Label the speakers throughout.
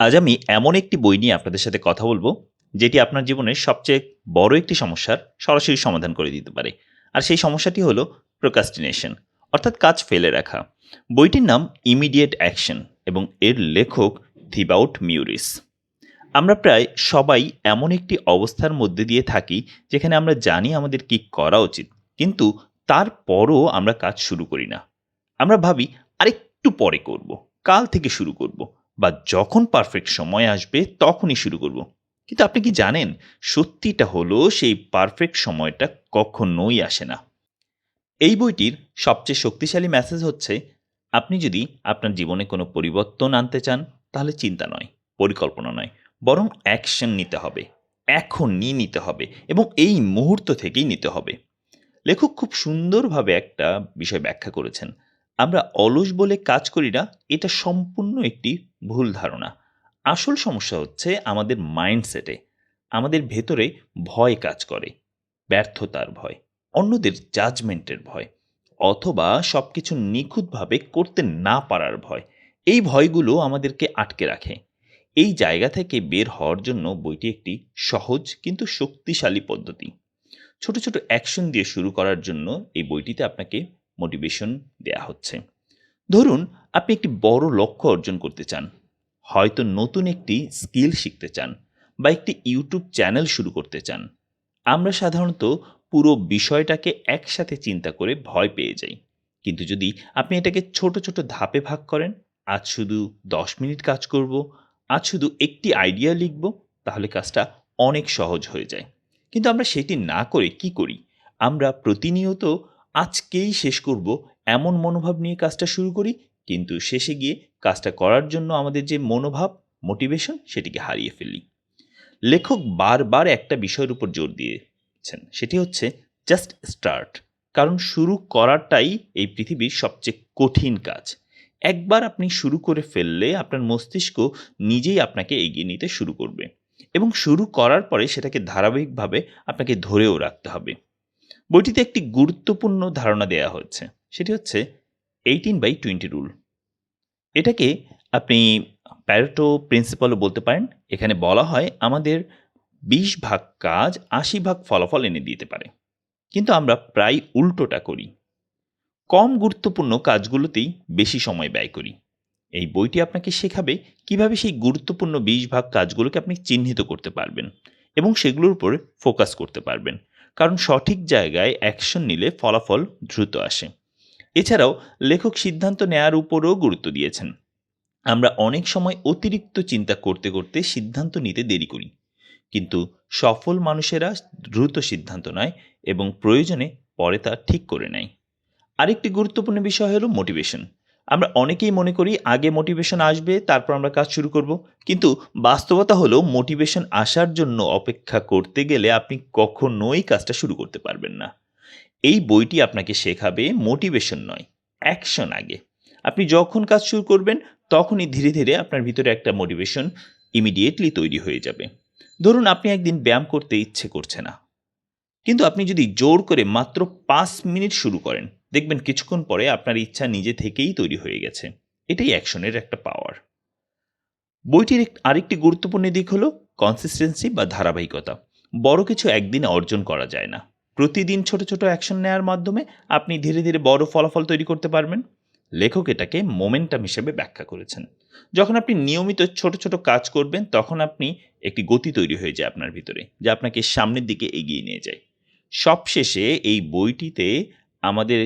Speaker 1: আজ আমি এমন একটি বই নিয়ে আপনাদের সাথে কথা বলবো, যেটি আপনার জীবনের সবচেয়ে বড় একটি সমস্যার সরাসরি সমাধান করে দিতে পারে। আর সেই সমস্যাটি হলো প্রোক্রাস্টিনেশন, অর্থাৎ কাজ ফেলে রাখা। বইটির নাম ইমিডিয়েট অ্যাকশন এবং এর লেখক থিবাউট মিউরিস। আমরা প্রায় সবাই এমন একটি অবস্থার মধ্যে দিয়ে থাকি যেখানে আমরা জানি আমাদের কি করা উচিত, কিন্তু তারপরও আমরা কাজ শুরু করি না। আমরা ভাবি আরেকটু পরে করব, কাল থেকে শুরু করব, বা যখন পারফেক্ট সময় আসবে তখনই শুরু করব। কিন্তু আপনি কি জানেন, সত্যিটা হলো সেই পারফেক্ট সময়টা কখনোই আসে না। এই বইটির সবচেয়ে শক্তিশালী মেসেজ হচ্ছে, আপনি যদি আপনার জীবনে কোনো পরিবর্তন আনতে চান, তাহলে চিন্তা নয়, পরিকল্পনা নয়, বরং অ্যাকশন নিতে হবে। এখনই নিতে হবে এবং এই মুহূর্ত থেকেই নিতে হবে। লেখক খুব সুন্দরভাবে একটা বিষয় ব্যাখ্যা করেছেন। আমরা অলস বলে কাজ করি না, এটা সম্পূর্ণ একটি ভুল ধারণা। আসল সমস্যা হচ্ছে আমাদের মাইন্ডসেটে। আমাদের ভেতরে ভয় কাজ করে, ব্যর্থতার ভয়, অন্যদের জাজমেন্টের ভয়, অথবা সবকিছু নিখুঁতভাবে করতে না পারার ভয়। এই ভয়গুলো আমাদেরকে আটকে রাখে। এই জায়গা থেকে বের হওয়ার জন্য বইটি একটি সহজ কিন্তু শক্তিশালী পদ্ধতি। ছোট ছোট অ্যাকশন দিয়ে শুরু করার জন্য এই বইটিতে আপনাকে মোটিভেশন দেয়া হচ্ছে। ধরুন, আপনি একটি বড় লক্ষ্য অর্জন করতে চান, হয়তো নতুন একটি স্কিল শিখতে চান, বা একটি ইউটিউব চ্যানেল শুরু করতে চান। আমরা সাধারণত পুরো বিষয়টাকে একসাথে চিন্তা করে ভয় পেয়ে যাই। কিন্তু যদি আপনি এটাকে ছোট ছোট ধাপে ভাগ করেন, আজ শুধু 10 মিনিট কাজ করব, আজ শুধু একটি আইডিয়া লিখব, তাহলে কাজটা অনেক সহজ হয়ে যায়। কিন্তু আমরা সেটি না করে কি করি? আমরা প্রতিনিয়ত আজকেই শেষ করব এমন মনোভাব নিয়ে কাজটা শুরু করি, কিন্তু শেষে গিয়ে কাজটা করার জন্য আমাদের যে মনোভাব, মোটিভেশন, সেটিকে হারিয়ে ফেলি। লেখক বারবার একটা বিষয়ের উপর জোর দিয়েছেন, সেটি হচ্ছে জাস্ট স্টার্ট। কারণ শুরু করাটাই এই পৃথিবীর সবচেয়ে কঠিন কাজ। একবার আপনি শুরু করে ফেললে আপনার মস্তিষ্ক নিজেই আপনাকে এগিয়ে নিতে শুরু করবে, এবং শুরু করার পরে সেটাকে ধারাবাহিকভাবে আপনাকে ধরেও রাখতে হবে। বইটিতে একটি গুরুত্বপূর্ণ ধারণা দেয়া হচ্ছে, সেটি হচ্ছে 18/20 রুল। এটাকে আপনি প্যারেটো প্রিন্সিপালও বলতে পারেন। এখানে বলা হয় আমাদের 20 ভাগ কাজ 80 ভাগ ফলাফল এনে দিতে পারে। কিন্তু আমরা প্রায় উল্টোটা করি। কম গুরুত্বপূর্ণ কাজগুলোতেই বেশি সময় ব্যয় করি। এই বইটি আপনাকে শেখাবে কিভাবে সেই গুরুত্বপূর্ণ 20 ভাগ কাজগুলোকে আপনি চিহ্নিত করতে পারবেন এবং সেগুলোর উপর ফোকাস করতে পারবেন। কারণ সঠিক জায়গায় অ্যাকশন নিলে ফলাফল দ্রুত আসে। এছাড়াও লেখক সিদ্ধান্ত নেয়ার উপরও গুরুত্ব দিয়েছেন। আমরা অনেক সময় অতিরিক্ত চিন্তা করতে করতে সিদ্ধান্ত নিতে দেরি করি, কিন্তু সফল মানুষেরা দ্রুত সিদ্ধান্ত নেয় এবং প্রয়োজনে পরে তা ঠিক করে নেয়। আরেকটি গুরুত্বপূর্ণ বিষয় হলো মোটিভেশন। আমরা অনেকেই মনে করি আগে মোটিভেশন আসবে, তারপর আমরা কাজ শুরু করব। কিন্তু বাস্তবতা হলো মোটিভেশন আসার জন্য অপেক্ষা করতে গেলে আপনি কখনোই কাজটা শুরু করতে পারবেন না। এই বইটি আপনাকে শেখাবে মোটিভেশন নয়, অ্যাকশন আগে। আপনি যখন কাজ শুরু করবেন, তখনই ধীরে ধীরে আপনার ভিতরে একটা মোটিভেশন ইমিডিয়েটলি তৈরি হয়ে যাবে। ধরুন, আপনি একদিন ব্যায়াম করতে ইচ্ছে করছে না, কিন্তু আপনি যদি জোর করে মাত্র 5 মিনিট শুরু করেন, দেখবেন কিছুক্ষণ পরে আপনার ইচ্ছা নিজে থেকেই তৈরি হয়ে গেছে। এটাই অ্যাকশনের একটা পাওয়ার। বইটির আরেকটি গুরুত্বপূর্ণ দিক হলো কনসিস্টেন্সি বা ধারাবাহিকতা। বড় কিছু একদিনে অর্জন করা যায় না। প্রতিদিন ছোট ছোট অ্যাকশন নেওয়ার মাধ্যমে আপনি ধীরে ধীরে বড় ফলাফল তৈরি করতে পারবেন। লেখক এটাকে মোমেন্টাম হিসেবে ব্যাখ্যা করেছেন। যখন আপনি নিয়মিত ছোট ছোট কাজ করবেন, তখন আপনি একটি গতি তৈরি হয়ে যায় আপনার ভিতরে, যা আপনাকে সামনের দিকে এগিয়ে নিয়ে যায়। সবশেষে এই বইটিতে আমাদের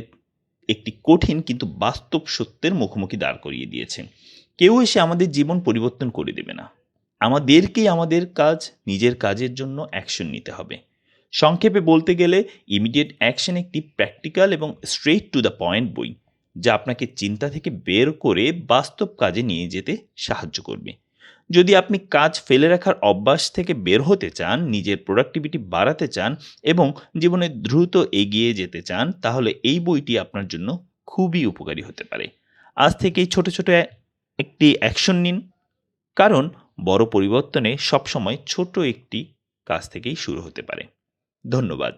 Speaker 1: একটি কঠিন কিন্তু বাস্তব সত্যের মুখোমুখি দাঁড় করিয়ে দিয়েছে। কেউ এসে আমাদের জীবন পরিবর্তন করে দেবে না। আমাদেরকেই আমাদের কাজ, নিজের কাজের জন্য অ্যাকশন নিতে হবে। সংক্ষেপে বলতে গেলে, ইমিডিয়েট অ্যাকশন একটি প্র্যাকটিক্যাল এবং স্ট্রেইট টু দ্য পয়েন্ট বই, যা আপনাকে চিন্তা থেকে বের করে বাস্তব কাজে নিয়ে যেতে সাহায্য করবে। যদি আপনি কাজ ফেলে রাখার অভ্যাস থেকে বের হতে চান, নিজের প্রোডাক্টিভিটি বাড়াতে চান এবং জীবনে দ্রুত এগিয়ে যেতে চান, তাহলে এই বইটি আপনার জন্য খুবই উপকারী হতে পারে। আজ থেকেই ছোট ছোট একটি অ্যাকশন নিন, কারণ বড় পরিবর্তনে সবসময় ছোট একটি কাজ থেকেই শুরু হতে পারে। ধন্যবাদ।